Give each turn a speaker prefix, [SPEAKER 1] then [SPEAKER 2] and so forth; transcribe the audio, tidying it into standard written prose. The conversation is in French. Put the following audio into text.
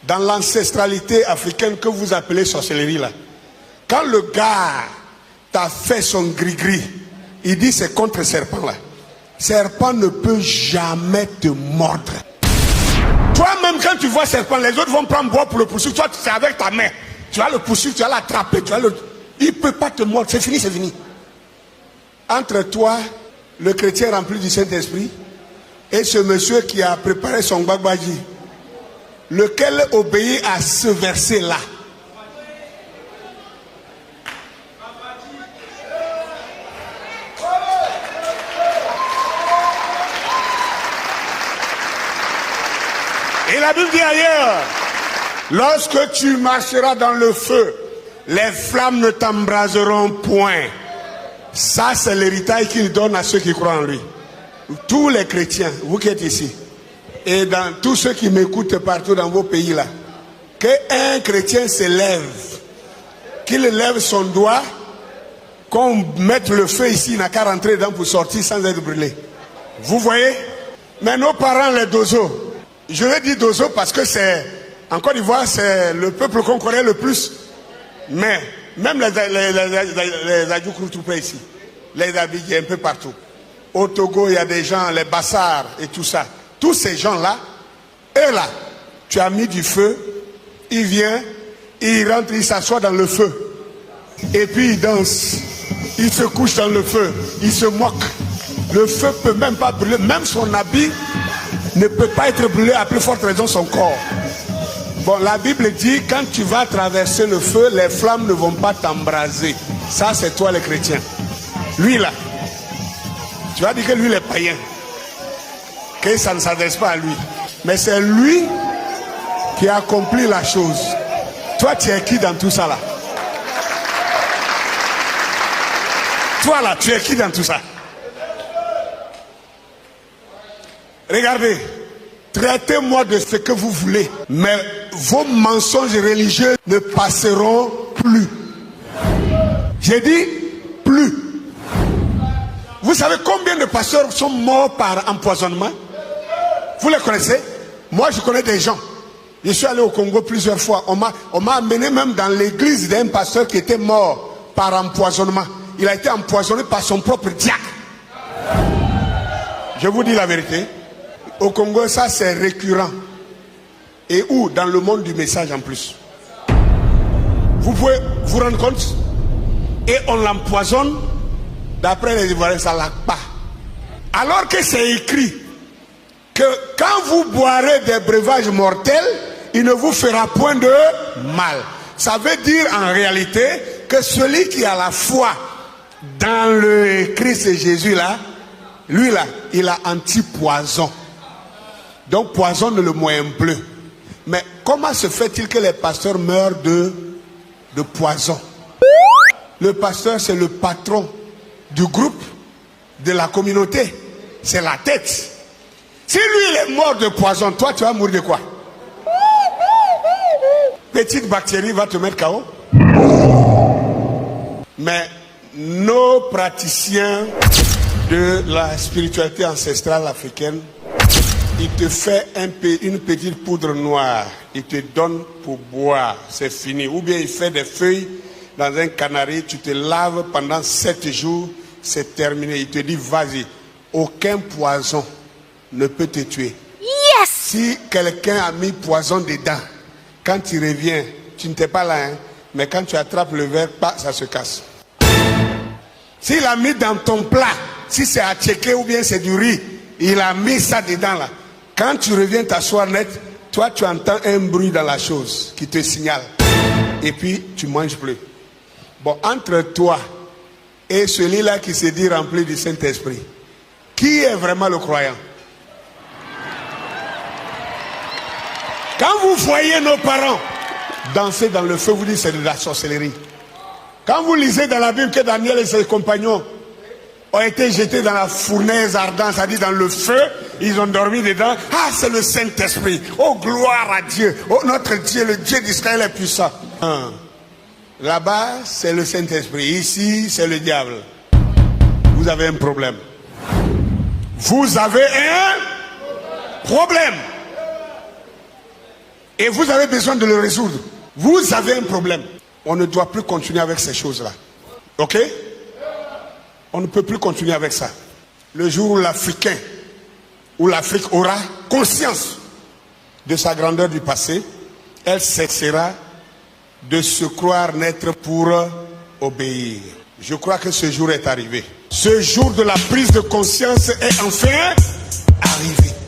[SPEAKER 1] dans l'ancestralité africaine que vous appelez sorcellerie là, quand le gars t'a fait son gris-gris, il dit c'est contre serpent là. Serpent ne peut jamais te mordre. Toi-même, quand tu vois serpent, les autres vont prendre bois pour le poursuivre. Toi, c'est avec ta main. Tu vas le poursuivre, tu vas l'attraper, il ne peut pas te mordre. C'est fini, c'est fini. Entre toi, le chrétien rempli du Saint-Esprit, et ce monsieur qui a préparé son gbagbaji, lequel obéit à ce verset-là? Et la Bible dit ailleurs, lorsque tu marcheras dans le feu, les flammes ne t'embraseront point. Ça, c'est l'héritage qu'il donne à ceux qui croient en lui. Tous les chrétiens, vous qui êtes ici, et dans tous ceux qui m'écoutent partout dans vos pays là, qu'un chrétien se lève, qu'il lève son doigt, qu'on mette le feu ici, il n'a qu'à rentrer dedans pour sortir sans être brûlé. Vous voyez? Mais nos parents, les dozos, je vais dire dozo parce que c'est, en Côte d'Ivoire, c'est le peuple qu'on connaît le plus. Mais, même les Adjoukroutoupé ici, les Abidjan, un peu partout. Au Togo, il y a des gens, les Bassars et tout ça. Tous ces gens-là, eux là, tu as mis du feu, il vient, il rentre, il s'assoit dans le feu. Et puis il danse, il se couche dans le feu, il se moque. Le feu peut même pas brûler, même son habit ne peut pas être brûlé, à plus forte raison son corps. Bon, la Bible dit, quand tu vas traverser le feu, les flammes ne vont pas t'embraser. Ça, c'est toi le chrétien. Lui là, tu vas dire que lui il est païen, que ça ne s'adresse pas à lui. Mais c'est lui qui a accompli la chose. Toi, tu es qui dans tout ça là? Toi là, tu es qui dans tout ça? Regardez, traitez-moi de ce que vous voulez, mais vos mensonges religieux ne passeront plus. J'ai dit plus. Vous savez combien de pasteurs sont morts par empoisonnement? Vous les connaissez? Moi, je connais des gens. Je suis allé au Congo plusieurs fois. On m'a amené même dans l'église d'un pasteur qui était mort par empoisonnement. Il a été empoisonné par son propre diacre. Je vous dis la vérité. Au Congo, ça c'est récurrent. Et où? Dans le monde du message en plus. Vous pouvez vous rendre compte? Et on l'empoisonne. D'après les Ivoiriens, ça ne l'a pas. Alors que c'est écrit que quand vous boirez des breuvages mortels, il ne vous fera point de mal. Ça veut dire en réalité que celui qui a la foi dans le Christ Jésus là, lui là, il a anti-poison. Donc poison le moyen bleu. Mais comment se fait-il que les pasteurs meurent de poison? Le pasteur, c'est le patron du groupe, de la communauté. C'est la tête. Si lui il est mort de poison, toi tu vas mourir de quoi? Petite bactérie va te mettre KO. Mais nos praticiens de la spiritualité ancestrale africaine, il te fait une petite poudre noire, il te donne pour boire, c'est fini. Ou bien il fait des feuilles dans un canari, tu te laves pendant 7 jours, c'est terminé. Il te dit vas-y, aucun poison ne peut te tuer.
[SPEAKER 2] Yes!
[SPEAKER 1] Si quelqu'un a mis poison dedans, quand tu reviens, tu n'étais pas là, hein, mais quand tu attrapes le verre, ça se casse. S'il a mis dans ton plat, si c'est à tchéké ou bien c'est du riz, il a mis ça dedans là. Quand tu reviens t'asseoir net, toi tu entends un bruit dans la chose qui te signale. Et puis tu manges plus. Bon, entre toi et celui-là qui se dit rempli du Saint-Esprit, qui est vraiment le croyant? Quand vous voyez nos parents danser dans le feu, vous dites c'est de la sorcellerie. Quand vous lisez dans la Bible que Daniel et ses compagnons ont été jetés dans la fournaise ardente, c'est-à-dire dans le feu, ils ont dormi dedans. Ah, c'est le Saint-Esprit. Oh, gloire à Dieu. Oh, notre Dieu, le Dieu d'Israël est puissant. Là-bas, c'est le Saint-Esprit. Ici, c'est le diable. Vous avez un problème. Vous avez un problème. Et vous avez besoin de le résoudre. Vous avez un problème. On ne doit plus continuer avec ces choses-là. Ok? On ne peut plus continuer avec ça. Le jour où l'Africain, où l'Afrique aura conscience de sa grandeur du passé, elle cessera de se croire naître pour obéir. Je crois que ce jour est arrivé. Ce jour de la prise de conscience est enfin arrivé.